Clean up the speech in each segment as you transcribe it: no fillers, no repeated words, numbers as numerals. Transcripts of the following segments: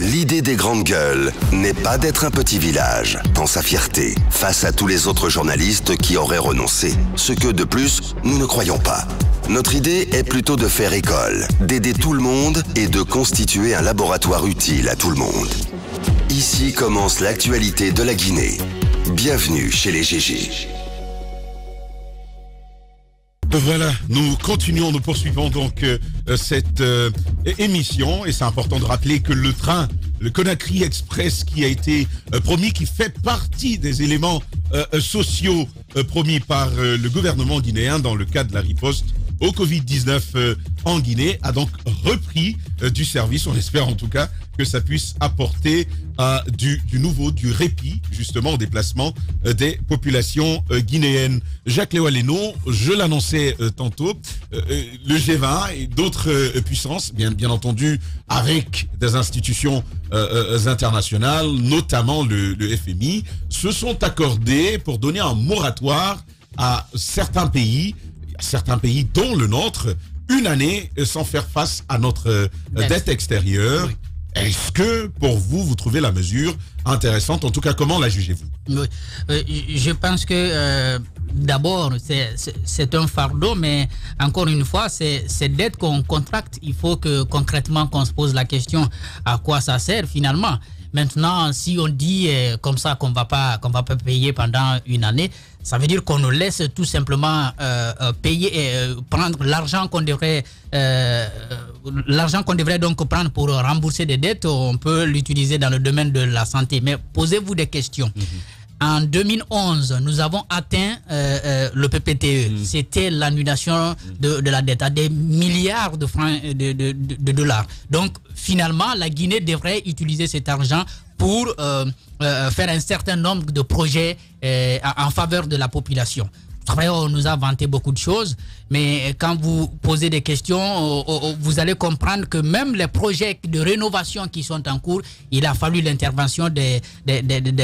L'idée des grandes gueules n'est pas d'être un petit village, dans sa fierté, face à tous les autres journalistes qui auraient renoncé. Ce que, de plus, nous ne croyons pas. Notre idée est plutôt de faire école, d'aider tout le monde et de constituer un laboratoire utile à tout le monde. Ici commence l'actualité de la Guinée. Bienvenue chez les GG. Voilà, nous continuons, nous poursuivons donc cette émission et c'est important de rappeler que le train, le Conakry Express qui a été promis, qui fait partie des éléments sociaux promis par le gouvernement guinéen dans le cadre de la riposte au Covid-19 en Guinée, a donc repris du service. On espère en tout cas que ça puisse apporter du nouveau, du répit justement au déplacement des populations guinéennes. Jacques Léo-Aleno, je l'annonçais tantôt, le G20 et d'autres puissances, bien entendu avec des institutions internationales, notamment le FMI, se sont accordés pour donner un moratoire à certains pays dont le nôtre, une année sans faire face à notre dette extérieure. Oui. Est-ce que, pour vous, vous trouvez la mesure intéressante? En tout cas, comment la jugez-vous? Oui. Je pense que, d'abord, c'est un fardeau, mais encore une fois, ces dettes qu'on contracte, il faut que, concrètement, qu'on se pose la question à quoi ça sert, finalement. Maintenant, si on dit comme ça qu'on va pas payer pendant une année, ça veut dire qu'on nous laisse tout simplement payer, prendre l'argent qu'on devrait donc prendre pour rembourser des dettes. On peut l'utiliser dans le domaine de la santé. Mais posez-vous des questions. En 2011, nous avons atteint le PPTE. C'était l'annulation de la dette à des milliards de francs de dollars. Donc, finalement, la Guinée devrait utiliser cet argent pour faire un certain nombre de projets en faveur de la population. Après, on nous a vanté beaucoup de choses, mais quand vous posez des questions, vous allez comprendre que même les projets de rénovation qui sont en cours, il a fallu l'intervention des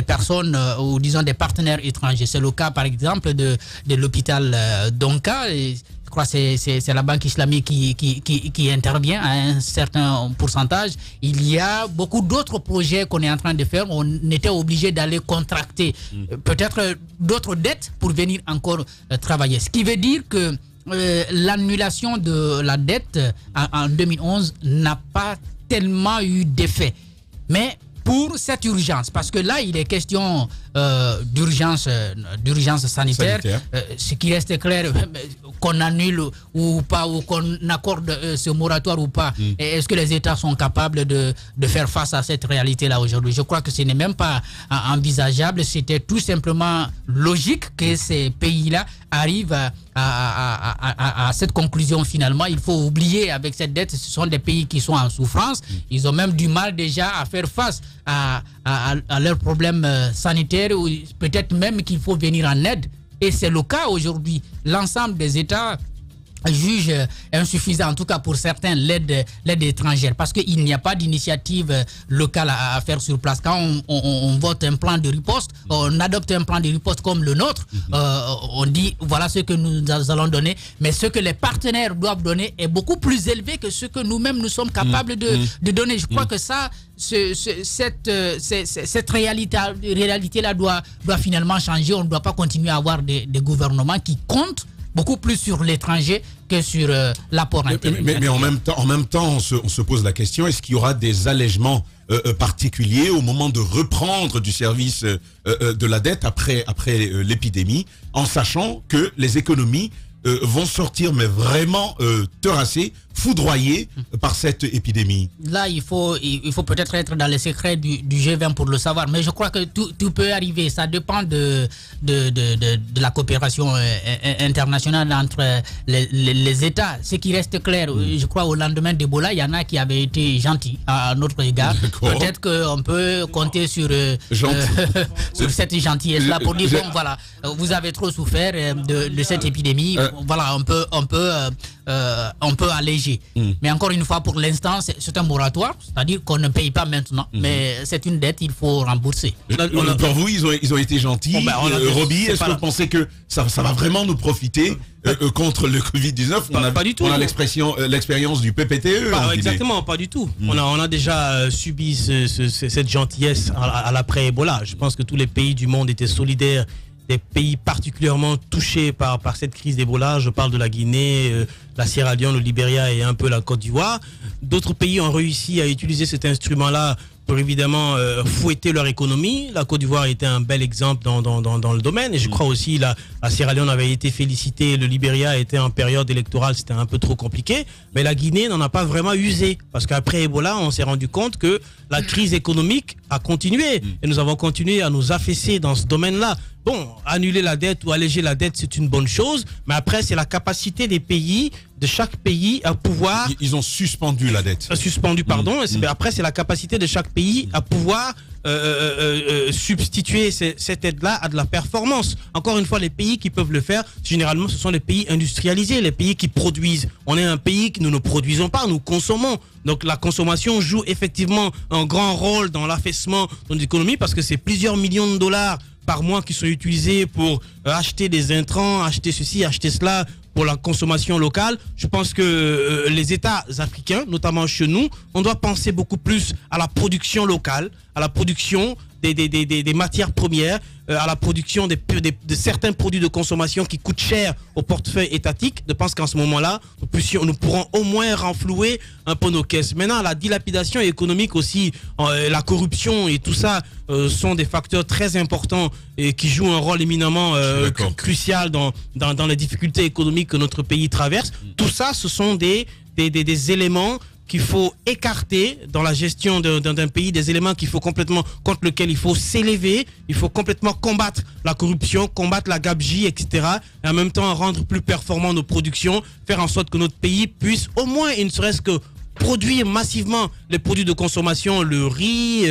personnes ou disons des partenaires étrangers. C'est le cas par exemple de l'hôpital Donka. Je crois que c'est la Banque islamique qui intervient à un certain pourcentage. Il y a beaucoup d'autres projets qu'on est en train de faire. On était obligé d'aller contracter peut-être d'autres dettes pour venir encore travailler. Ce qui veut dire que l'annulation de la dette en 2011 n'a pas tellement eu d'effet. Mais pour cette urgence, parce que là, il est question d'urgence sanitaire. Ce qui reste clair, qu'on annule ou pas, ou qu'on accorde ce moratoire ou pas. Est-ce que les États sont capables de faire face à cette réalité-là aujourd'hui? Je crois que ce n'est même pas envisageable. C'était tout simplement logique que ces pays-là arrivent à cette conclusion finalement. Il faut oublier avec cette dette, ce sont des pays qui sont en souffrance. Ils ont même du mal déjà à faire face à leurs problèmes sanitaires, ou peut-être même qu'il faut venir en aide. Et c'est le cas aujourd'hui. L'ensemble des États juge insuffisant, en tout cas pour certains, l'aide étrangère, parce qu'il n'y a pas d'initiative locale à faire sur place. Quand on vote un plan de riposte, on adopte un plan de riposte comme le nôtre, on dit voilà ce que nous allons donner, mais ce que les partenaires doivent donner est beaucoup plus élevé que ce que nous-mêmes nous sommes capables de donner. Je crois que ça, cette réalité-là doit finalement changer. On ne doit pas continuer à avoir des gouvernements qui comptent beaucoup plus sur l'étranger que sur l'apport interne. Mais en même temps, on se pose la question, est-ce qu'il y aura des allègements particuliers au moment de reprendre du service de la dette après l'épidémie, en sachant que les économies vont sortir, mais vraiment terrassés, foudroyés par cette épidémie? Là, il faut peut-être être dans les secrets du G20 pour le savoir, mais je crois que tout peut arriver. Ça dépend de la coopération internationale entre les États. Ce qui reste clair, je crois, au lendemain d'Ebola, il y en a qui avaient été gentils à notre égard. Peut-être qu'on peut compter sur cette gentillesse-là pour dire, bon, voilà, vous avez trop souffert de cette épidémie. voilà, on peut alléger. Mais encore une fois, pour l'instant, c'est un moratoire, c'est-à-dire qu'on ne paye pas maintenant, mais c'est une dette, il faut rembourser. Pour vous, ils ont été gentils. Roby, est-ce que vous pensez que ça va vraiment nous profiter contre le Covid-19? Pas du tout. On a l'expérience du PPTE. Exactement, pas du tout. On a déjà subi cette gentillesse à l'après-Ebola. Je pense que tous les pays du monde étaient solidaires des pays particulièrement touchés par cette crise d'Ebola. Je parle de la Guinée, la Sierra Leone, le Libéria et un peu la Côte d'Ivoire. D'autres pays ont réussi à utiliser cet instrument-là pour évidemment fouetter leur économie. La Côte d'Ivoire était un bel exemple dans le domaine. Et je crois aussi la Sierra Leone avait été félicitée. Le Libéria était en période électorale, c'était un peu trop compliqué. Mais la Guinée n'en a pas vraiment usé. Parce qu'après Ebola, on s'est rendu compte que la crise économique a continué. Et nous avons continué à nous affaisser dans ce domaine-là. Bon, annuler la dette ou alléger la dette, c'est une bonne chose. Mais après, c'est la capacité des pays, de chaque pays à pouvoir... Ils ont suspendu la dette. Pardon. Après, c'est la capacité de chaque pays à pouvoir substituer cette aide-là à de la performance. Encore une fois, les pays qui peuvent le faire, généralement, ce sont les pays industrialisés, les pays qui produisent. On est un pays que nous ne produisons pas, nous consommons. Donc la consommation joue effectivement un grand rôle dans l'affaissement de notre économie parce que c'est plusieurs millions de dollars par mois qui sont utilisés pour acheter des intrants, acheter ceci, acheter cela pour la consommation locale. Je pense que les États africains, notamment chez nous, on doit penser beaucoup plus à la production locale, à la production des matières premières, à la production de certains produits de consommation qui coûtent cher au portefeuille étatique. Je pense qu'en ce moment-là, nous pourrons au moins renflouer un peu nos caisses. Maintenant, la dilapidation économique aussi, la corruption et tout ça sont des facteurs très importants et qui jouent un rôle éminemment crucial dans les difficultés économiques que notre pays traverse. Tout ça, ce sont des éléments qu'il faut écarter dans la gestion d'un pays, des éléments contre lesquels il faut s'élever, il faut complètement combattre la corruption, combattre la gabegie, etc. Et en même temps rendre plus performant nos productions, faire en sorte que notre pays puisse au moins, ne serait-ce que produire massivement les produits de consommation, le riz,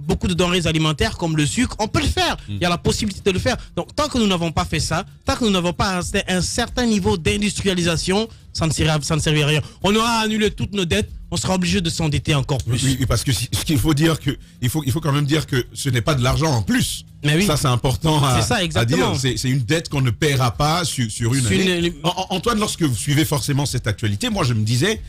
beaucoup de denrées alimentaires comme le sucre. On peut le faire. Il y a la possibilité de le faire. Donc tant que nous n'avons pas fait ça, tant que nous n'avons pas un certain niveau d'industrialisation, ça ne servira à rien. On aura annulé toutes nos dettes, on sera obligé de s'endetter encore plus. Oui, parce que ce qu'il faut dire, il faut quand même dire que ce n'est pas de l'argent en plus. Mais oui. Ça, c'est important à dire. C'est une dette qu'on ne paiera pas sur une année. Antoine, lorsque vous suivez forcément cette actualité, moi je me disais,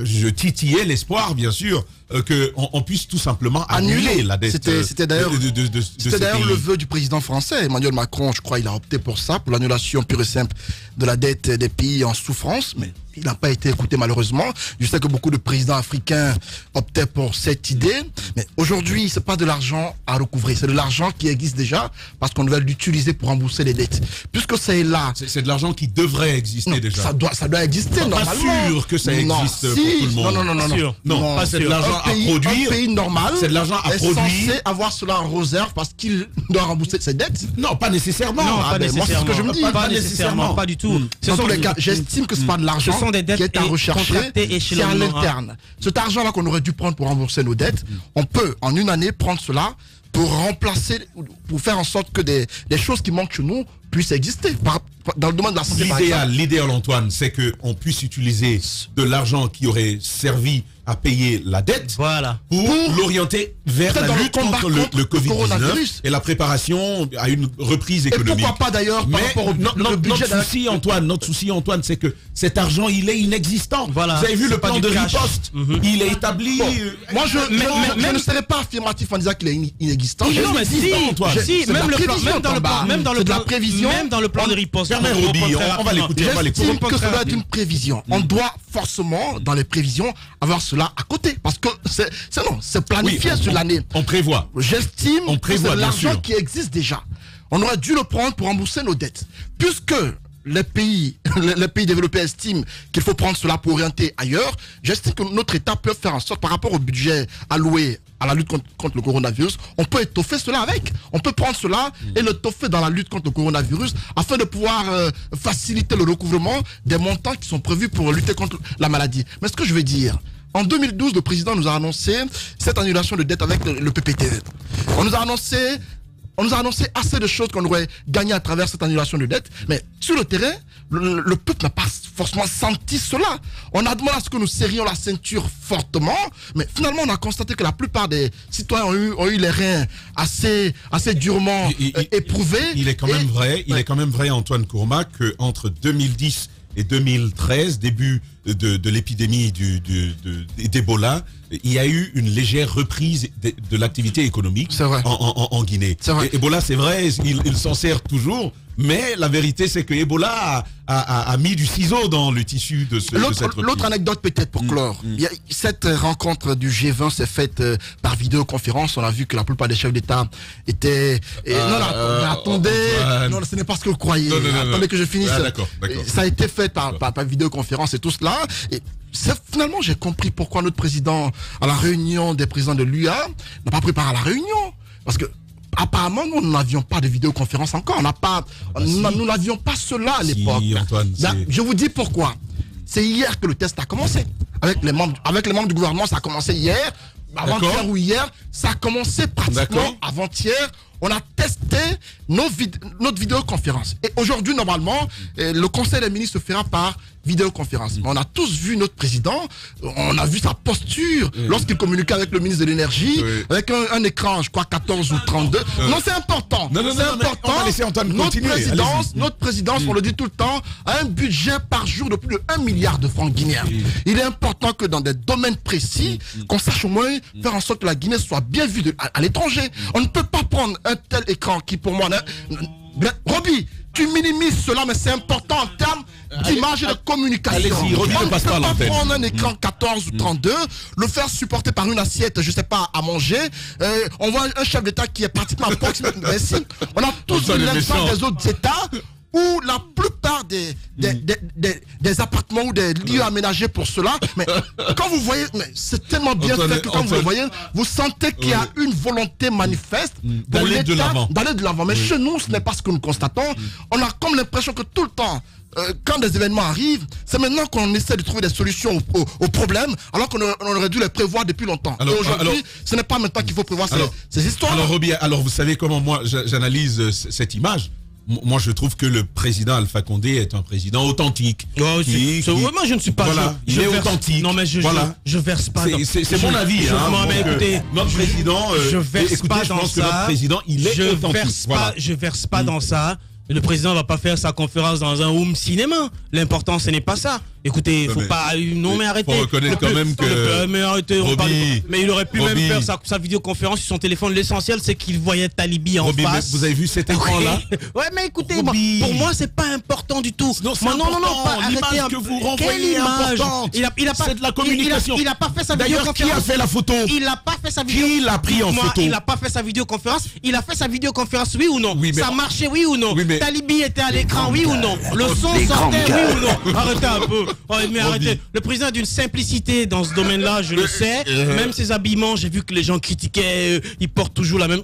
je titillais l'espoir, bien sûr, qu'on puisse tout simplement annuler la dette. C'était d'ailleurs le vœu du président français, Emmanuel Macron, je crois, il a opté pour ça, pour l'annulation pure et simple de la dette des pays en souffrance, mais il n'a pas été écouté malheureusement. Je sais que beaucoup de présidents africains optaient pour cette idée, mais aujourd'hui, c'est pas de l'argent à recouvrer, c'est de l'argent qui existe déjà parce qu'on va l'utiliser pour rembourser les dettes. Puisque c'est là... C'est de l'argent qui devrait exister déjà. Ça doit exister normalement. Pas sûr que ça existe pour tout le monde. Non, c'est de l'argent à produire. Un pays normal c'est de l'argent à produire. Est censé avoir cela en réserve parce qu'il doit rembourser ses dettes. Non, pas nécessairement. Non, pas nécessairement. Moi, c'est ce que je me dis. Pas nécessairement, pas du tout. Dans tous les cas, j'estime que c'est pas de l'argent des dettes qui est à rechercher, c'est à l'interne. Cet argent-là qu'on aurait dû prendre pour rembourser nos dettes, on peut en une année prendre cela pour remplacer, pour faire en sorte que des choses qui manquent chez nous puissent exister. Dans le domaine de la santé, l'idéal, Antoine, c'est qu'on puisse utiliser de l'argent qui aurait servi à payer la dette pour l'orienter vers la lutte contre le Covid-19 et la préparation à une reprise économique. Et pourquoi pas d'ailleurs par rapport au notre souci, Antoine, c'est que cet argent, il est inexistant. Vous avez vu le plan de riposte, il est établi. Moi, je ne serais pas affirmatif en disant qu'il est inexistant. Non, mais si, même dans le plan de riposte. On va l'écouter. J'estime que cela est une prévision. On doit forcément, dans les prévisions, avoir cela à côté. Parce que c'est planifié sur l'année. On prévoit. J'estime que c'est l'argent qui existe déjà. On aurait dû le prendre pour rembourser nos dettes. Puisque les pays développés estiment qu'il faut prendre cela pour orienter ailleurs, j'estime que notre État peut faire en sorte, par rapport au budget alloué à la lutte contre le coronavirus, on peut étoffer cela avec. On peut prendre cela et l'étoffer dans la lutte contre le coronavirus afin de pouvoir faciliter le recouvrement des montants qui sont prévus pour lutter contre la maladie. Mais ce que je veux dire, en 2012, le président nous a annoncé cette annulation de dette avec le PPTE. On nous a annoncé on nous a annoncé assez de choses qu'on aurait gagné à travers cette annulation de dette. Mais sur le terrain, le peuple n'a pas forcément senti cela. On a demandé à ce que nous serrions la ceinture fortement, mais finalement on a constaté que la plupart des citoyens ont eu les reins assez durement éprouvés. Il est quand même vrai, Antoine Kourma, qu'entre 2010 et 2013, début de l'épidémie d'Ebola, il y a eu une légère reprise de l'activité économique en Guinée. Ebola, c'est vrai, il s'en sert toujours, mais la vérité, c'est que Ebola a mis du ciseau dans le tissu de cette reprise. L'autre anecdote peut-être pour clore. Cette rencontre du G20 s'est faite par vidéoconférence. On a vu que la plupart des chefs d'État étaient... attendez, non, ce n'est pas ce que vous croyez. Attendez que je finisse. D'accord. Ça a été fait par vidéoconférence et tout cela. Et finalement, j'ai compris pourquoi notre président, à la réunion des présidents de l'UA, n'a pas préparé la réunion. Parce que apparemment, nous n'avions pas de vidéoconférence encore. Nous n'avions pas cela à l'époque. Je vous dis pourquoi. C'est hier que le test a commencé. Avec les membres du gouvernement, ça a commencé hier. Avant-hier ou hier, ça a commencé pratiquement avant-hier. On a testé notre vidéoconférence. Et aujourd'hui, normalement, le Conseil des ministres se fera par vidéoconférence. Mais on a tous vu notre président, on a vu sa posture lorsqu'il communiquait avec le ministre de l'énergie, avec un écran, je crois, 14 ou 32. Non, c'est important. C'est important. On va laisser Antoine continuer. Notre présidence, on le dit tout le temps, a un budget par jour de plus de 1 milliard de francs guinéens. Il est important que dans des domaines précis, qu'on sache au moins faire en sorte que la Guinée soit bien vue à l'étranger. On ne peut pas prendre un tel écran qui, pour moi, Roby, tu minimises cela, mais c'est important en termes d'image et de communication. Allez-y, Roby, on ne peut pas prendre un écran 14 ou 32, le faire supporter par une assiette, je ne sais pas, à manger. On voit un chef d'État qui est pratiquement à proximité. On a tous vu l'exemple des autres États où la plupart des appartements ou des lieux aménagés pour cela, mais quand vous voyez, c'est tellement bien fait que quand vous le voyez, vous sentez qu'il y a une volonté manifeste d'aller de l'avant. Mais chez nous, ce n'est pas ce que nous constatons. On a comme l'impression que tout le temps, quand des événements arrivent, c'est maintenant qu'on essaie de trouver des solutions aux problèmes, alors qu'on aurait dû les prévoir depuis longtemps. Et aujourd'hui, ce n'est pas maintenant qu'il faut prévoir ces histoires. Alors, Roby, vous savez comment moi j'analyse cette image? Moi, je trouve que le président Alpha Condé est un président authentique. Moi, je ne suis pas. Voilà, il est authentique. Non, mais je verse pas. C'est mon avis. Écoutez, notre président. Je verse pas dans ça. Notre président, il est authentique. Je verse pas dans ça. Le président ne va pas faire sa conférence dans un home cinéma. L'important, ce n'est pas ça. Écoutez, il faut pas. Non, mais arrêtez. Il faut reconnaître quand même que. Mais arrêtez. Mais il aurait pu même faire sa vidéoconférence sur son téléphone. L'essentiel, c'est qu'il voyait Talibi en face. Vous avez vu cet écran-là? Ouais, mais écoutez, pour moi, c'est pas important du tout. Non, l'image que vous renvoyez est importante. C'est de la communication. Il a pas fait sa vidéoconférence. D'ailleurs, qui a fait la photo? Il a pas fait sa vidéoconférence. Qui l'a pris en photo? Il a pas fait sa vidéoconférence. Il a fait sa vidéoconférence, oui ou non? Ça marchait, oui ou non? Talibi était à l'écran, oui ou non? Le son sortait, oui ou non? Arrêtez un peu. Mais arrêtez. Le président a d'une simplicité dans ce domaine-là, je le sais. Même ses habillements, j'ai vu que les gens critiquaient, ils portent toujours la même.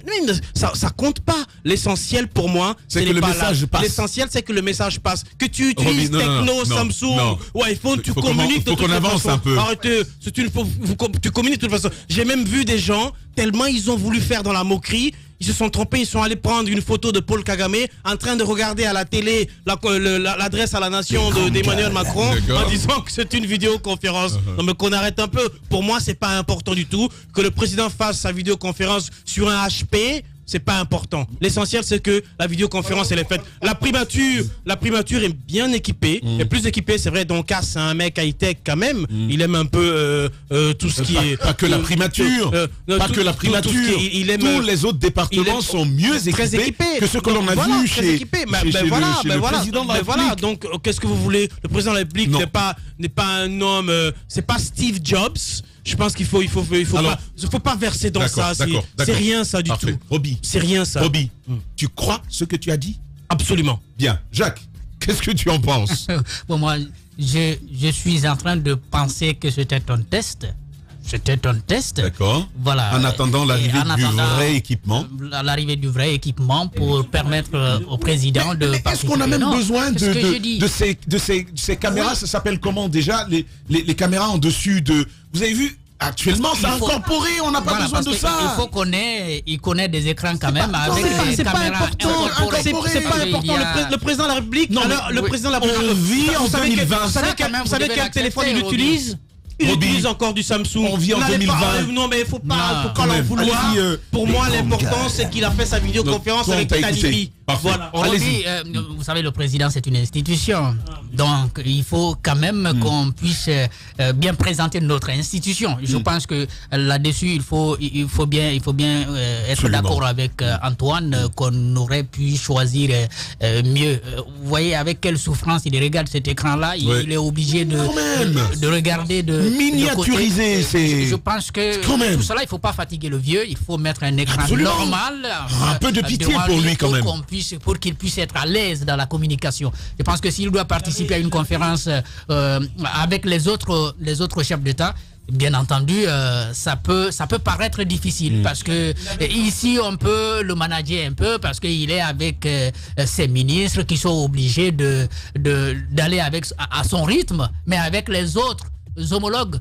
Ça compte pas. L'essentiel pour moi, c'est que le message passe. L'essentiel, c'est que le message passe. Que tu utilises Techno, Samsung ou iPhone, tu communiques. Faut qu'on avance un peu. Arrêtez. Tu communiques de toute façon. J'ai même vu des gens, tellement ils ont voulu faire dans la moquerie. Ils se sont trompés, ils sont allés prendre une photo de Paul Kagame en train de regarder à la télé l'adresse à la nation d'Emmanuel Macron en disant que c'est une vidéoconférence. Non mais qu'on arrête un peu. Pour moi, c'est pas important du tout. Que le président fasse sa vidéoconférence sur un HP, c'est pas important. L'essentiel, c'est que la vidéoconférence, elle est faite. La primature est bien équipée. Et plus équipée, c'est vrai. Donc, c'est un mec high-tech quand même. Il aime un peu tout ce qui est... Pas que la primature. Tous les autres départements sont mieux équipés que ce que l'on a vu chez le président de la République. Donc, qu'est-ce que vous voulez? Le président de la République n'est pas un homme... c'est pas Steve Jobs. Je pense qu'il faut pas verser dans ça. C'est rien ça du tout. Roby, c'est rien ça. Roby, tu crois ce que tu as dit? Absolument. Bien. Jacques, qu'est-ce que tu en penses? Bon, moi, je suis en train de penser que c'était un test. C'était un test. D'accord. Voilà. En attendant l'arrivée du vrai équipement. L'arrivée du vrai équipement pour permettre au président de. Est-ce qu'on a même besoin de ces caméras? Ça s'appelle comment déjà les caméras en dessus de. Vous avez vu actuellement, c'est incorporé, on n'a pas besoin de ça. Il faut il connaît des écrans quand même avec les caméras incorporées. C'est pas important. Le président de la République, le président de la République, on vit en 2020. Vous savez quel téléphone il utilise? Il utilise encore du Samsung. On vit en 2020. Non, mais il faut pas l'en vouloir. Pour moi, l'important, c'est qu'il a fait sa vidéoconférence avec Talibi. Voilà. Vous savez, le président, c'est une institution. Donc, il faut quand même qu'on puisse bien présenter notre institution. Je pense que là-dessus, il faut bien être d'accord avec Antoine qu'on aurait pu choisir mieux. Vous voyez avec quelle souffrance il regarde cet écran-là. Il est obligé de regarder miniaturiser. Je pense que tout cela, il ne faut pas fatiguer le vieux. Il faut mettre un écran normal. Un peu de pitié pour lui quand même. Pour qu'il puisse être à l'aise dans la communication. Je pense que s'il doit participer à une conférence avec les autres chefs d'État, bien entendu, ça peut paraître difficile parce que ici on peut le manager un peu parce qu'il est avec ses ministres qui sont obligés d'aller à son rythme, mais avec les autres homologues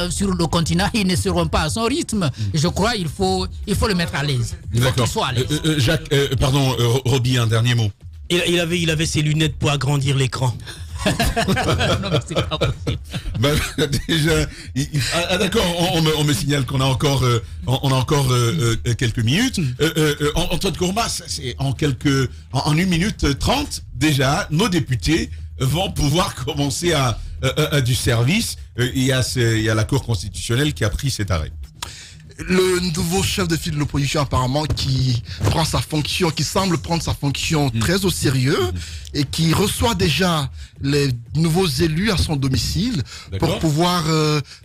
sur le continent, ils ne seront pas à son rythme. Je crois qu'il faut le mettre à l'aise. D'accord. Jacques, Roby, un dernier mot. Il avait ses lunettes pour agrandir l'écran. Non, mais c'est pas possible. Déjà, d'accord, on me signale qu'on a encore, quelques minutes. Antoine Courmas, c'est en 1 minute 30 déjà, nos députés vont pouvoir commencer à du service. Il y a la Cour constitutionnelle qui a pris cet arrêt. Le nouveau chef de file de l'opposition apparemment qui semble prendre sa fonction très au sérieux et qui reçoit déjà les nouveaux élus à son domicile pour pouvoir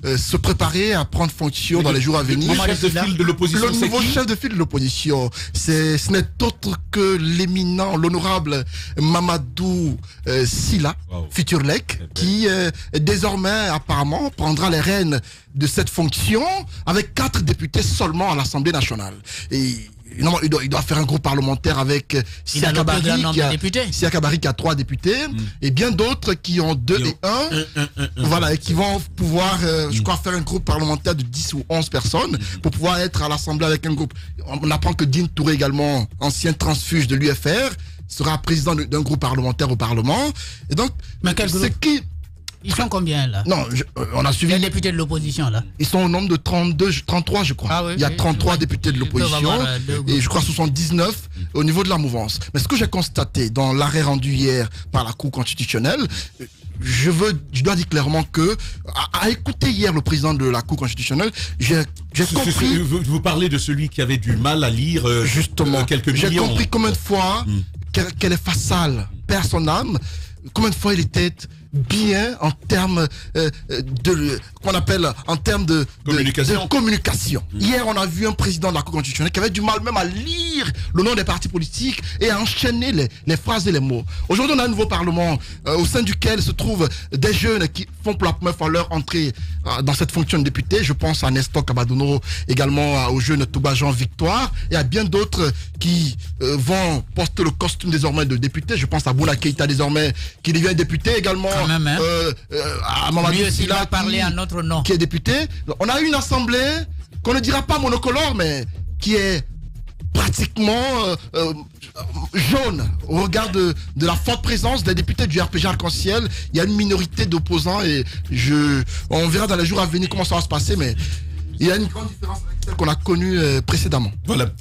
se préparer à prendre fonction dans les jours à venir. Le chef de file de l'opposition, le nouveau chef de file de l'opposition, ce n'est autre que l'éminent, l'honorable Mamadou Silla, futur LEC, qui désormais apparemment prendra les rênes de cette fonction avec 4 députés seulement à l'Assemblée nationale. Et non, il doit faire un groupe parlementaire avec Siaka Barry qui a 3 députés et bien d'autres qui ont 2 et 1. Voilà, et qui vont pouvoir, je crois, faire un groupe parlementaire de 10 ou 11 personnes pour pouvoir être à l'Assemblée avec un groupe. On apprend que Dean Touré également, ancien transfuge de l'UFR, sera président d'un groupe parlementaire au Parlement. Et donc, c'est qui... Ils sont combien là? Non, on a suivi. Les députés de l'opposition là. Ils sont au nombre de 33 je crois. Il y a 33 députés de l'opposition et je crois 79 au niveau de la mouvance. Mais ce que j'ai constaté dans l'arrêt rendu hier par la Cour constitutionnelle, je dois dire clairement que à écouter hier le président de la Cour constitutionnelle, j'ai compris. Vous parlez de celui qui avait du mal à lire justement quelques millions. J'ai compris combien de fois qu'elle est faciale, perd son âme, combien de fois il était bien en termes de communication. Hier, on a vu un président de la Cour constitutionnelle qui avait du mal même à lire le nom des partis politiques et à enchaîner les phrases et les mots. Aujourd'hui, on a un nouveau parlement au sein duquel se trouvent des jeunes qui font pour la première fois leur entrée dans cette fonction de député. Je pense à Nestor Kabadono, également au jeune Toubajan Victoire et à bien d'autres qui vont porter le costume désormais de député. Je pense à Bouna Keïta désormais qui devient député également. À Mamadou Silla qui est député. On a une assemblée qu'on ne dira pas monocolore mais qui est pratiquement jaune au regard de la forte présence des députés du RPG Arc-en-Ciel. Il y a une minorité d'opposants et on verra dans les jours à venir comment ça va se passer, mais il y a une grande différence avec celle qu'on a connue précédemment. Voilà.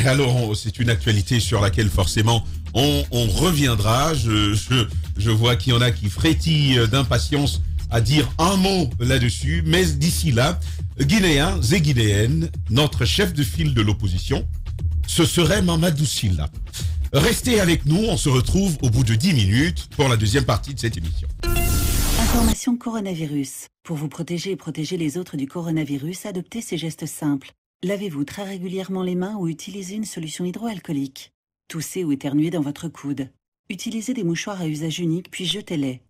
Alors, c'est une actualité sur laquelle forcément on reviendra. Je vois qu'il y en a qui frétillent d'impatience à dire un mot là-dessus. Mais d'ici là, Guinéens et Guinéennes, notre chef de file de l'opposition, ce serait Mamadou Silla. Restez avec nous, on se retrouve au bout de 10 minutes pour la deuxième partie de cette émission. Information coronavirus. Pour vous protéger et protéger les autres du coronavirus, adoptez ces gestes simples. Lavez-vous très régulièrement les mains ou utilisez une solution hydroalcoolique. Toussez ou éternuez dans votre coude. Utilisez des mouchoirs à usage unique puis jetez-les.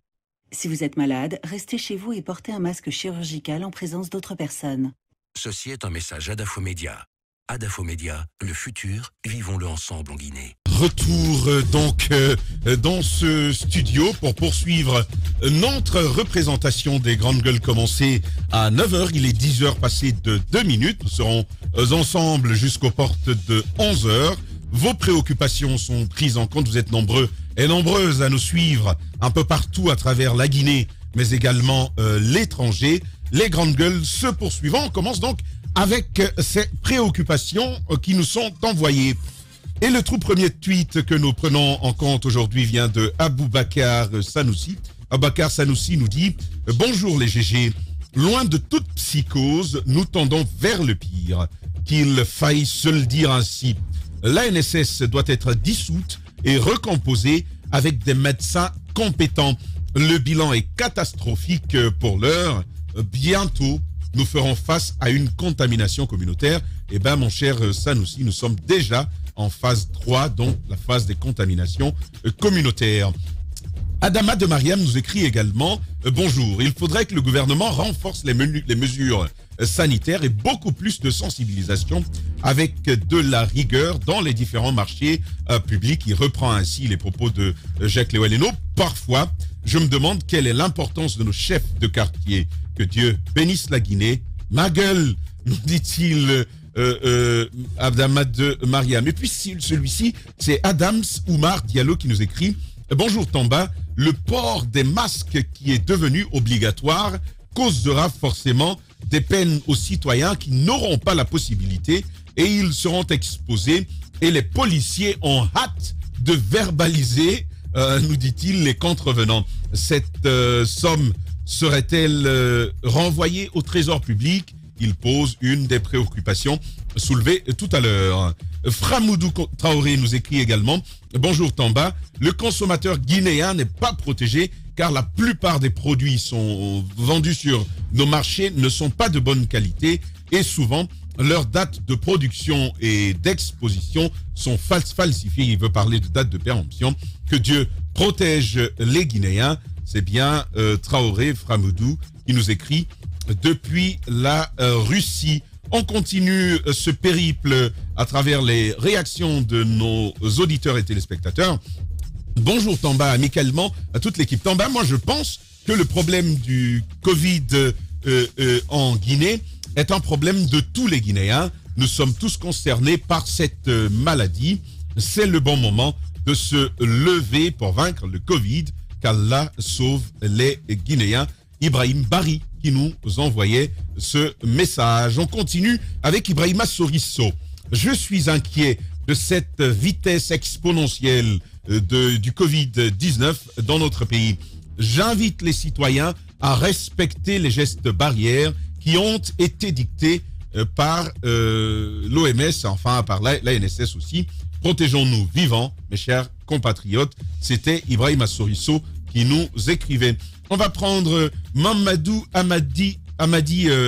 Si vous êtes malade, restez chez vous et portez un masque chirurgical en présence d'autres personnes. Ceci est un message Adafomédia. Adafomédia, le futur, vivons-le ensemble en Guinée. retour dans ce studio pour poursuivre notre représentation des Grandes Gueules commencée à 9h. Il est 10h passé de 2 minutes. Nous serons ensemble jusqu'aux portes de 11h. Vos préoccupations sont prises en compte. Vous êtes nombreux et nombreuses à nous suivre un peu partout à travers la Guinée, mais également l'étranger. Les Grandes Gueules se poursuivant. On commence donc avec ces préoccupations qui nous sont envoyées. Et le tout premier tweet que nous prenons en compte aujourd'hui vient de Aboubakar Sanoussi. Aboubakar Sanoussi nous dit « Bonjour les GG, loin de toute psychose, nous tendons vers le pire. Qu'il faille se le dire ainsi. L'ANSS doit être dissoute et recomposée avec des médecins compétents. Le bilan est catastrophique pour l'heure. Bientôt, nous ferons face à une contamination communautaire. » Eh bien, mon cher Sanoussi, nous sommes déjà en phase 3, donc la phase des contaminations communautaires. Adama de Mariam nous écrit également « Bonjour, il faudrait que le gouvernement renforce les mesures sanitaires et beaucoup plus de sensibilisation avec de la rigueur dans les différents marchés publics. » Il reprend ainsi les propos de Jacques Léo-Héléno. « Parfois, je me demande quelle est l'importance de nos chefs de quartier. Que Dieu bénisse la Guinée. Ma gueule, nous dit-il Adama de Mariam. » Et puis celui-ci, c'est Adams Oumar Diallo qui nous écrit « Bonjour Tamba, le port des masques qui est devenu obligatoire causera forcément des peines aux citoyens qui n'auront pas la possibilité et ils seront exposés et les policiers ont hâte de verbaliser, nous dit-il, les contrevenants. Cette somme serait-elle renvoyée au trésor public ? Il pose une des préoccupations soulevées tout à l'heure. Framoudou Traoré nous écrit également « Bonjour Tamba, le consommateur guinéen n'est pas protégé car la plupart des produits sont vendus sur nos marchés ne sont pas de bonne qualité et souvent leurs dates de production et d'exposition sont falsifiées. » Il veut parler de date de péremption. Que Dieu protège les Guinéens. C'est bien Traoré Framoudou qui nous écrit depuis la Russie. On continue ce périple à travers les réactions de nos auditeurs et téléspectateurs. Bonjour Tamba, amicalement à toute l'équipe. Tamba, moi je pense que le problème du Covid en Guinée est un problème de tous les Guinéens. Nous sommes tous concernés par cette maladie. C'est le bon moment de se lever pour vaincre le Covid. Qu'Allah sauve les Guinéens. Ibrahim Bari qui nous envoyait ce message. On continue avec Ibrahima Sorisso. Je suis inquiet de cette vitesse exponentielle du Covid-19 dans notre pays. J'invite les citoyens à respecter les gestes barrières qui ont été dictés par l'OMS, enfin par l'ANSS aussi. Protégeons-nous vivants, mes chers compatriotes. C'était Ibrahima Sorisso qui nous écrivait. On va prendre Mamadou Amadi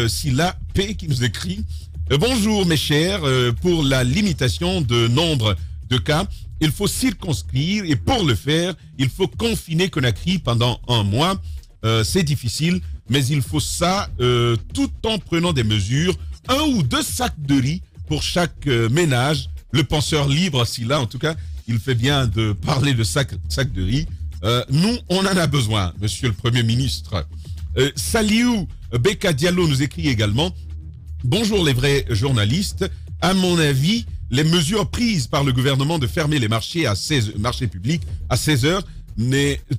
Silla P qui nous écrit « Bonjour mes chers, pour la limitation de nombre de cas, il faut circonscrire et pour le faire, il faut confiner Conakry pendant 1 mois. C'est difficile, mais il faut ça tout en prenant des mesures. 1 ou 2 sacs de riz pour chaque ménage. » Le penseur libre Silla, en tout cas, il fait bien de parler de sacs de riz. Nous, on en a besoin, monsieur le Premier ministre. Saliou Beka Diallo nous écrit également « Bonjour les vrais journalistes. À mon avis, les mesures prises par le gouvernement de fermer les marchés publics à 16h n'est pas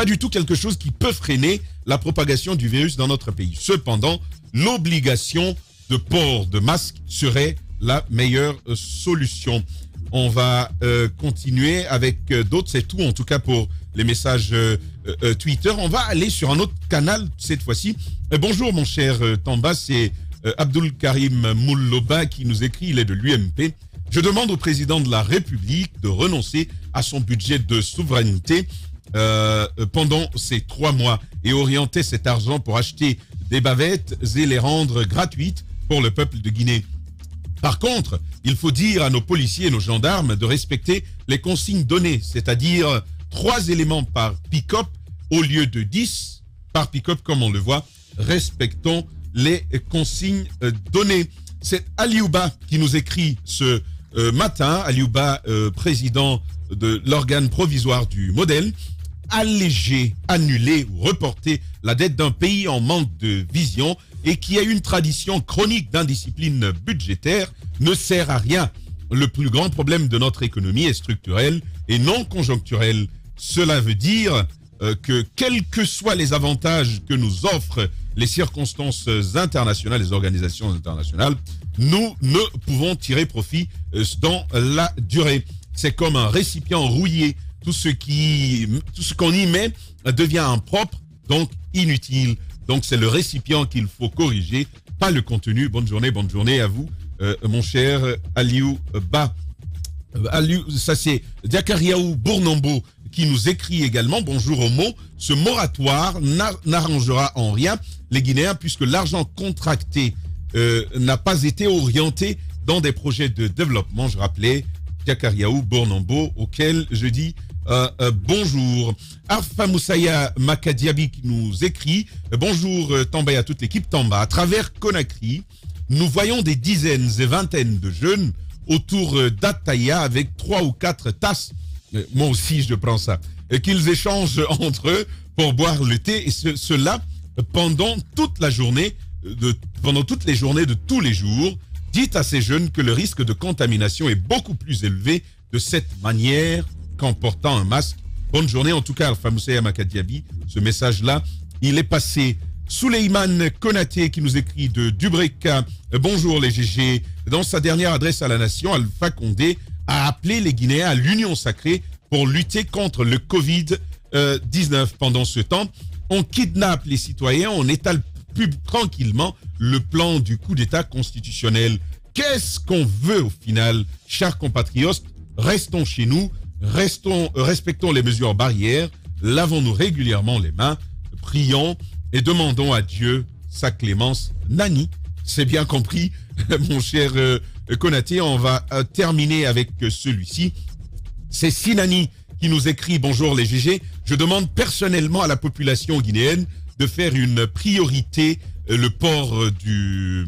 du tout quelque chose qui peut freiner la propagation du virus dans notre pays. Cependant, l'obligation de port de masque serait la meilleure solution. » On va continuer avec d'autres, c'est tout en tout cas pour les messages Twitter. On va aller sur un autre canal cette fois-ci. Bonjour mon cher Tamba, c'est Abdul Karim Mouloba qui nous écrit, il est de l'UMP. Je demande au président de la République de renoncer à son budget de souveraineté pendant ces 3 mois et orienter cet argent pour acheter des bavettes et les rendre gratuites pour le peuple de Guinée. Par contre, il faut dire à nos policiers et nos gendarmes de respecter les consignes données, c'est-à-dire 3 éléments par pick-up au lieu de 10 par pick-up comme on le voit. Respectons les consignes données. C'est Aliouba qui nous écrit ce matin. Aliouba, président de l'organe provisoire du modèle. Alléger, annuler ou reporter la dette d'un pays en manque de vision et qui a une tradition chronique d'indiscipline budgétaire ne sert à rien. Le plus grand problème de notre économie est structurel et non conjoncturel. Cela veut dire que quels que soient les avantages que nous offrent les circonstances internationales, les organisations internationales, nous ne pouvons tirer profit dans la durée. C'est comme un récipient rouillé. Tout ce qu'on y met devient impropre, donc inutile. Donc c'est le récipient qu'il faut corriger, pas le contenu. Bonne journée à vous, mon cher Aliou Ba. Ça c'est Diakariaou Bournambo qui nous écrit également. Bonjour au mot. Ce moratoire n'arrangera en rien les Guinéens puisque l'argent contracté n'a pas été orienté dans des projets de développement. Je rappelais Diakariaou Bournambo auquel je dis bonjour. Arfa Moussaya Makadiabi qui nous écrit bonjour Tamba et à toute l'équipe Tamba. À travers Conakry, nous voyons des dizaines et vingtaines de jeunes autour d'Ataya avec 3 ou 4 tasses. Moi aussi je prends ça. Qu'ils échangent entre eux pour boire le thé et cela pendant toute la journée, pendant toutes les journées de tous les jours. Dites à ces jeunes que le risque de contamination est beaucoup plus élevé de cette manière qu'en portant un masque. Bonne journée, en tout cas, Alpha Moussaya Makadiabi. Ce message-là, il est passé. Souleyman Konaté qui nous écrit de Dubreka. Bonjour les GG. Dans sa dernière adresse à la nation, Alpha Condé a appelé les Guinéens à l'union sacrée pour lutter contre le Covid-19. Pendant ce temps, on kidnappe les citoyens, on étale plus tranquillement le plan du coup d'État constitutionnel. Qu'est-ce qu'on veut au final, chers compatriotes? Restons chez nous, respectons les mesures barrières, lavons-nous régulièrement les mains, prions et demandons à Dieu sa clémence. Nani, c'est bien compris, mon cher Konaté. On va terminer avec celui-ci. C'est Sinani qui nous écrit « Bonjour les GG, je demande personnellement à la population guinéenne de faire une priorité le port des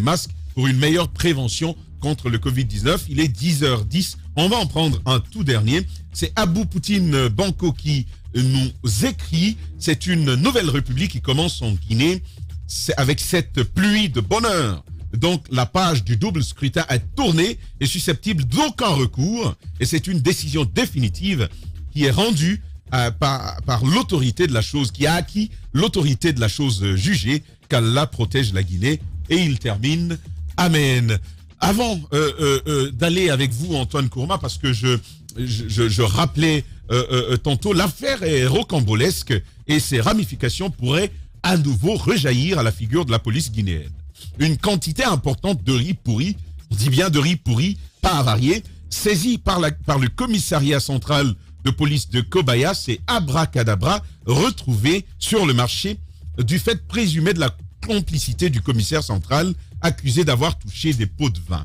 masques pour une meilleure prévention contre le Covid-19. Il est 10h10. On va en prendre un tout dernier. C'est Abou Poutine Banco qui nous écrit. C'est une nouvelle république qui commence en Guinée. C'est avec cette pluie de bonheur. Donc la page du double scrutin est tournée et susceptible d'aucun recours. Et c'est une décision définitive qui est rendue par l'autorité de la chose, qui a acquis l'autorité de la chose jugée, qu'Allah protège la Guinée. Et il termine. Amen. Avant d'aller avec vous, Antoine Kourma, parce que je rappelais tantôt, l'affaire est rocambolesque et ses ramifications pourraient à nouveau rejaillir à la figure de la police guinéenne. Une quantité importante de riz pourri, on dit bien de riz pourri, pas avarié, saisi par le commissariat central de police de Kobayas et abracadabra retrouvé sur le marché du fait présumé de la complicité du commissaire central accusé d'avoir touché des pots de vin.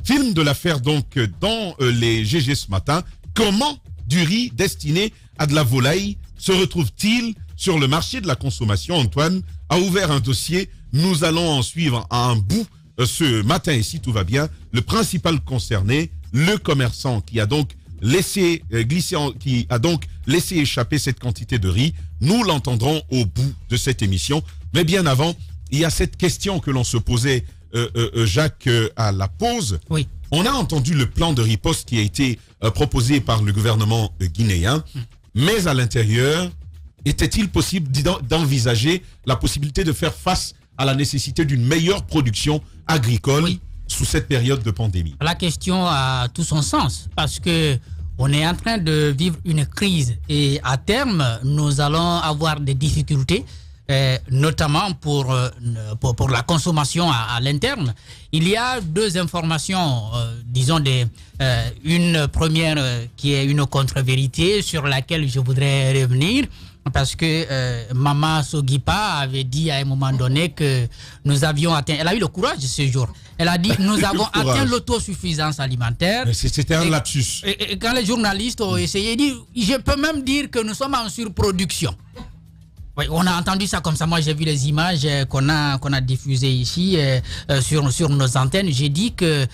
Film de l'affaire donc dans les GG ce matin. Comment du riz destiné à de la volaille se retrouve-t-il sur le marché de la consommation? Antoine a ouvert un dossier. Nous allons en suivre à un bout ce matin et si tout va bien. Le principal concerné, le commerçant qui a donc laissé échapper cette quantité de riz. Nous l'entendrons au bout de cette émission. Mais bien avant, il y a cette question que l'on se posait, Jacques, à la pause. Oui. On a entendu le plan de riposte qui a été proposé par le gouvernement guinéen, mais à l'intérieur, était-il possible d'envisager la possibilité de faire face à la nécessité d'une meilleure production agricole sous cette période de pandémie? La question a tout son sens parce que on est en train de vivre une crise et à terme, nous allons avoir des difficultés. Notamment pour la consommation à l'interne. Il y a deux informations, disons une première qui est une contre-vérité sur laquelle je voudrais revenir parce que Mama Sogipa avait dit à un moment donné que nous avions atteint, elle a eu le courage ce jour, elle a dit nous avons atteint l'autosuffisance alimentaire. C'était un lapsus. Et quand les journalistes ont essayé, je peux même dire que nous sommes en surproduction. Oui, on a entendu ça comme ça. Moi, j'ai vu les images qu'on a diffusées ici sur nos antennes. J'ai dit que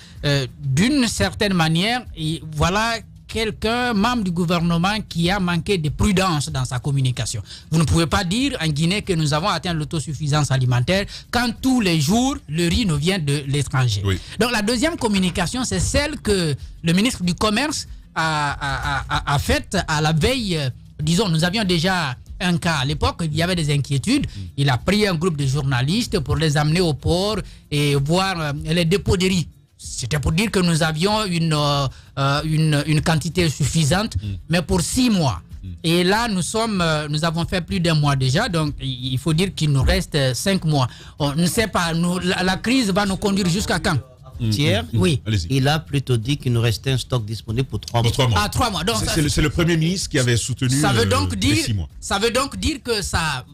d'une certaine manière, voilà quelqu'un, membre du gouvernement, qui a manqué de prudence dans sa communication. Vous ne pouvez pas dire en Guinée que nous avons atteint l'autosuffisance alimentaire quand tous les jours, le riz nous vient de l'étranger. Oui. Donc la deuxième communication, c'est celle que le ministre du Commerce a faite à la veille. Disons, nous avions déjà un cas à l'époque, il y avait des inquiétudes. Il a pris un groupe de journalistes pour les amener au port et voir les dépôts de riz. C'était pour dire que nous avions une quantité suffisante, mais pour 6 mois. Et là, nous avons fait plus d'1 mois déjà, donc il faut dire qu'il nous reste 5 mois. On ne sait pas, la crise va nous conduire jusqu'à quand? Hier, oui. Il a plutôt dit qu'il nous restait un stock disponible pour 3 mois. 3 mois. Ah, 3 mois. C'est le Premier ministre qui avait soutenu ça veut donc dire, les 6 mois. Ça veut donc dire que ça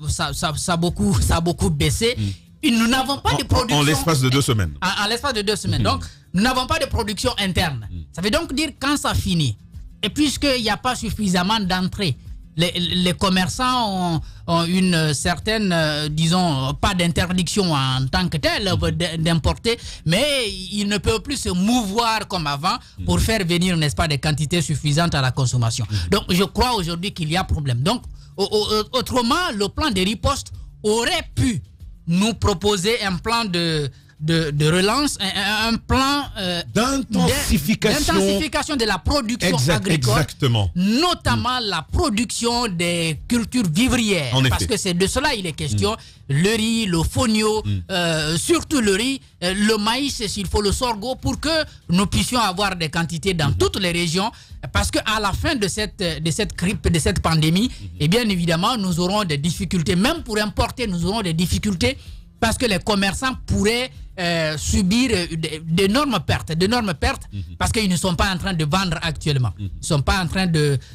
a beaucoup baissé. Nous n'avons pas de production... En l'espace de 2 semaines. En l'espace de 2 semaines. Donc, nous n'avons pas de production interne. Ça veut donc dire quand ça finit. Et puisqu'il n'y a pas suffisamment d'entrées, les commerçants ont une certaine, disons, pas d'interdiction en tant que telle d'importer, mais ils ne peuvent plus se mouvoir comme avant pour faire venir, n'est-ce pas, des quantités suffisantes à la consommation. Donc, je crois aujourd'hui qu'il y a problème. Donc, autrement, le plan de riposte aurait pu nous proposer un plan de relance, un plan d'intensification de la production agricole, notamment la production des cultures vivrières, parce que c'est de cela il est question. Le riz, le fonio, surtout le riz, le maïs, s'il faut le sorgho, pour que nous puissions avoir des quantités dans toutes les régions, parce qu'à la fin de cette grippe, de cette pandémie, et bien évidemment, nous aurons des difficultés, même pour importer, nous aurons des difficultés, parce que les commerçants pourraient subir d'énormes pertes, parce qu'ils ne sont pas en train de vendre actuellement. Ils ne sont pas en train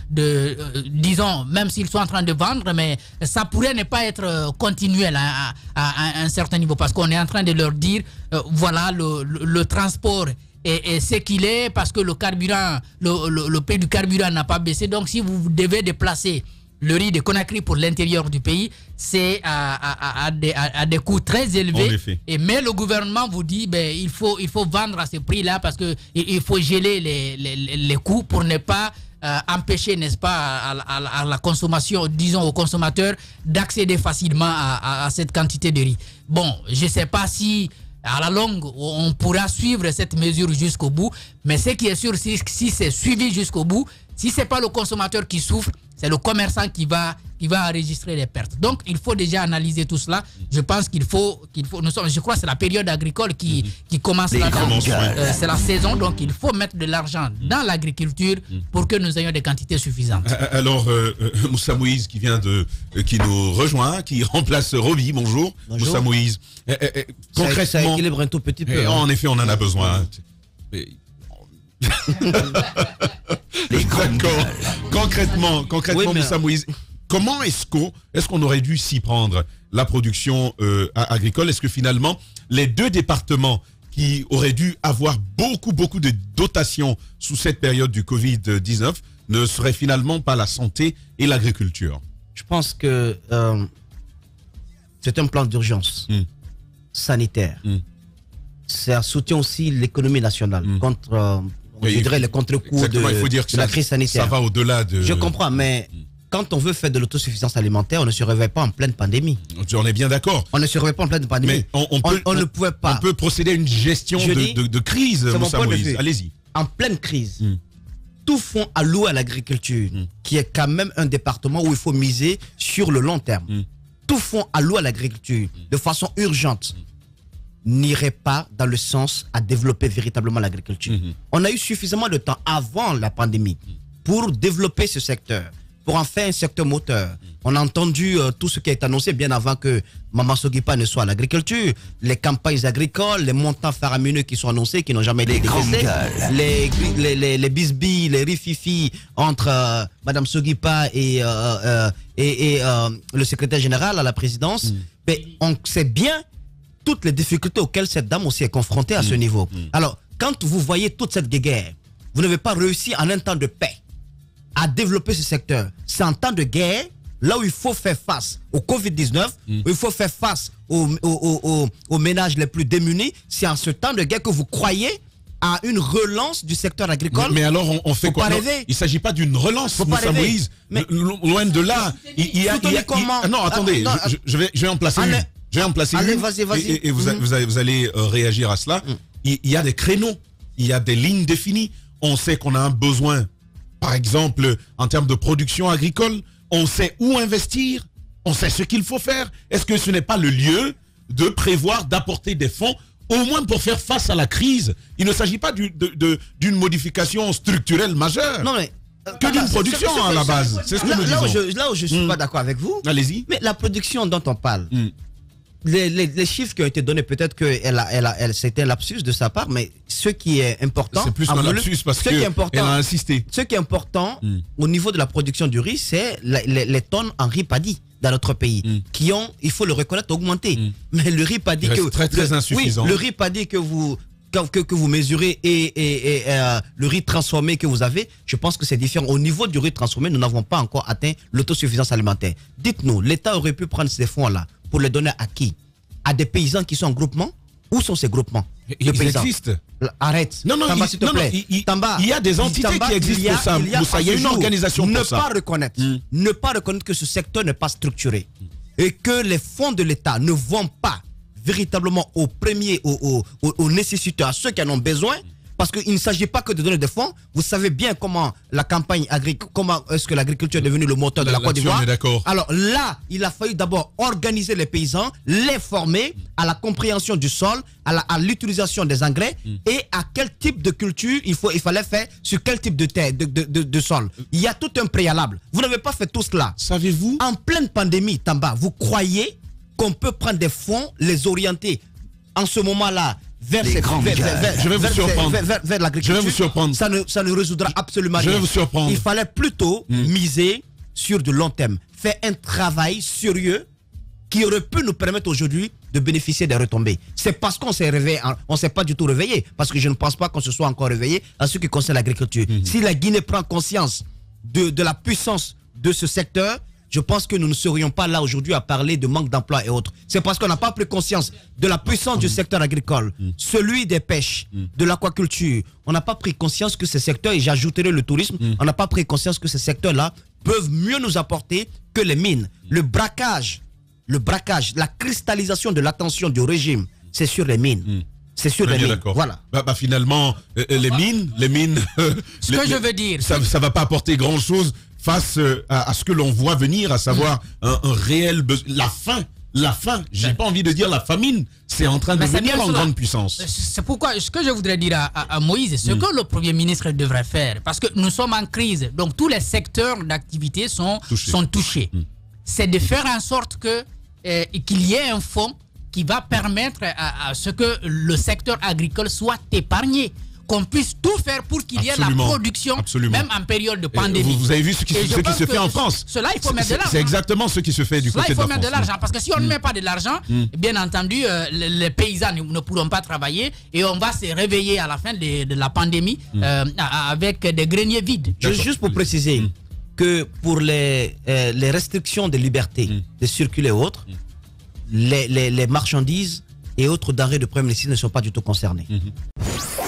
disons, même s'ils sont en train de vendre, mais ça pourrait ne pas être continuel à un certain niveau, parce qu'on est en train de leur dire, voilà, le transport est ce qu'il est, parce que le carburant, le prix du carburant n'a pas baissé. Donc, si vous devez déplacer le riz de Conakry pour l'intérieur du pays, c'est à des coûts très élevés. Mais le gouvernement vous dit il faut vendre à ce prix-là, parce qu'il faut geler les coûts pour ne pas empêcher, n'est-ce pas, à la consommation, disons aux consommateurs, d'accéder facilement à cette quantité de riz. Bon, je ne sais pas si à la longue on pourra suivre cette mesure jusqu'au bout, mais ce qui est sûr, si c'est suivi jusqu'au bout, si ce n'est pas le consommateur qui souffre, c'est le commerçant qui va enregistrer les pertes. Donc, il faut déjà analyser tout cela. Je pense je crois que c'est la période agricole qui commence là. C'est la saison, donc il faut mettre de l'argent dans l'agriculture pour que nous ayons des quantités suffisantes. Alors, Moussa Moïse qui nous rejoint, qui remplace Roby. Bonjour. Moussa Moïse. Concrètement, ça équilibre un tout petit peu. En effet, on en a besoin. Concrètement, oui, Moussa Moïse, comment est-ce qu'on aurait dû s'y prendre, la production agricole? Est-ce que finalement les 2 départements qui auraient dû avoir beaucoup de dotations sous cette période du Covid-19 ne seraient finalement pas la santé et l'agriculture? Je pense que c'est un plan d'urgence sanitaire. Ça soutient aussi l'économie nationale contre je dirais les contre-coups de la crise sanitaire. Ça va au-delà de... Je comprends, mais quand on veut faire de l'autosuffisance alimentaire, on ne se réveille pas en pleine pandémie. On est bien d'accord. On ne se réveille pas en pleine pandémie. Mais on ne pouvait pas. On peut procéder à une gestion de crise, Moussa Moïse. Allez-y. En pleine crise, tout fonds alloué à l'agriculture, qui est quand même un département où il faut miser sur le long terme, tout fonds alloué à l'agriculture de façon urgente, n'irait pas dans le sens à développer véritablement l'agriculture. On a eu suffisamment de temps avant la pandémie pour développer ce secteur, pour en faire un secteur moteur. On a entendu tout ce qui est annoncé bien avant que Mama Sogipa ne soit à l'agriculture, les campagnes agricoles, les montants faramineux qui sont annoncés, qui n'ont jamais été décaissés, les bisbilles, les rififi entre Madame Sogipa et le secrétaire général à la présidence. Mais on sait bien toutes les difficultés auxquelles cette dame aussi est confrontée à ce niveau. Alors, quand vous voyez toute cette guerre, vous n'avez pas réussi en un temps de paix à développer ce secteur. C'est en temps de guerre là où il faut faire face au Covid-19, où il faut faire face aux ménages les plus démunis, c'est en ce temps de guerre que vous croyez à une relance du secteur agricole. Mais alors, on fait quoi? Non, il ne s'agit pas d'une relance, Moussa Moïse. Mais loin de là. Non, attendez, je vais en placer une. Je vais en placer une. Vas-y. Et vous allez réagir à cela. Il y a des créneaux, il y a des lignes définies. On sait qu'on a un besoin, par exemple, en termes de production agricole. On sait où investir. On sait ce qu'il faut faire. Est-ce que ce n'est pas le lieu de prévoir, d'apporter des fonds, au moins pour faire face à la crise? Il ne s'agit pas d'une modification structurelle majeure. Non mais que d'une production à la base. C'est ce que nous disons. Là où je suis pas d'accord avec vous. Allez-y. Mais la production dont on parle, les chiffres qui ont été donnés, peut-être que c'était un lapsus de sa part, mais ce qui est important, c'est plus un lapsus parce qu'elle a insisté. Ce qui est important au niveau de la production du riz, c'est les tonnes en riz paddy dans notre pays, qui ont, il faut le reconnaître, augmenté. Mais le riz paddy très insuffisant. Oui, le riz paddy que vous mesurez et le riz transformé que vous avez, je pense que c'est différent. Au niveau du riz transformé, nous n'avons pas encore atteint l'autosuffisance alimentaire. Dites-nous, l'État aurait pu prendre ces fonds-là pour les donner à qui? À des paysans qui sont en groupement? Où sont ces groupements? Ils existent. Arrête. Tamba, s'il te plaît. Il y a des entités qui existent pour ça. Il y a une organisation pour ça. Ne pas reconnaître que ce secteur n'est pas structuré et que les fonds de l'État ne vont pas véritablement aux premiers, aux nécessiteurs, à ceux qui en ont besoin, parce qu'il ne s'agit pas que de donner des fonds. Vous savez bien comment la campagne agricole, comment est-ce que l'agriculture est devenue le moteur de la Côte d'Ivoire. Alors là, il a fallu d'abord organiser les paysans, les former à la compréhension du sol, à l'utilisation des engrais et à quel type de culture il fallait faire sur quel type de terre, de sol. Il y a tout un préalable. Vous n'avez pas fait tout cela. Savez-vous? En pleine pandémie, Tamba, vous croyez qu'on peut prendre des fonds, les orienter en ce moment-là vers l'agriculture? Je vais vous surprendre. Ça ne résoudra absolument rien. Je vais vous surprendre. Il fallait plutôt miser sur du long terme. Faire un travail sérieux qui aurait pu nous permettre aujourd'hui de bénéficier des retombées. C'est parce qu'on s'est réveillé, on ne s'est pas du tout réveillé, parce que je ne pense pas qu'on se soit encore réveillé en ce qui concerne l'agriculture. Si la Guinée prend conscience de la puissance de ce secteur, je pense que nous ne serions pas là aujourd'hui à parler de manque d'emploi et autres. C'est parce qu'on n'a pas pris conscience de la puissance du secteur agricole, celui des pêches, de l'aquaculture. On n'a pas pris conscience que ces secteurs, et j'ajouterai le tourisme, on n'a pas pris conscience que ces secteurs-là peuvent mieux nous apporter que les mines. Le braquage, la cristallisation de l'attention du régime, c'est sur les mines. C'est sur les mines. Voilà. Finalement, les mines. Ce que je veux dire, ça ne va pas apporter grand-chose face à ce que l'on voit venir, à savoir un réel besoin. La faim, j'ai pas envie de dire la famine, c'est en train de venir en grande puissance. C'est pourquoi ce que je voudrais dire à Moïse, ce que le Premier ministre devrait faire, parce que nous sommes en crise, donc tous les secteurs d'activité sont touchés. C'est de faire en sorte qu'il y ait un fonds qui va permettre à ce que le secteur agricole soit épargné, qu'on puisse tout faire pour qu'il y ait la production, même en période de pandémie. Vous avez vu ce qui se fait en France. Cela, il faut mettre de l'argent. C'est exactement ce qui se fait du côté de la France. Il faut mettre de l'argent, parce que si on ne met pas de l'argent, bien entendu, les paysans ne pourront pas travailler et on va se réveiller à la fin de la pandémie avec des greniers vides. Juste pour préciser que pour les restrictions de liberté de circuler et autres, les marchandises et autres denrées de première nécessité ne sont pas du tout concernés.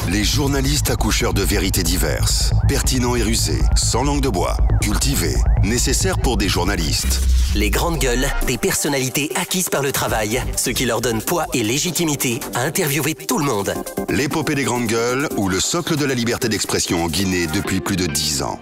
Les journalistes accoucheurs de vérités diverses, pertinents et rusés, sans langue de bois, cultivés, nécessaires pour des journalistes. Les grandes gueules, des personnalités acquises par le travail, ce qui leur donne poids et légitimité à interviewer tout le monde. L'épopée des grandes gueules ou le socle de la liberté d'expression en Guinée depuis plus de 10 ans.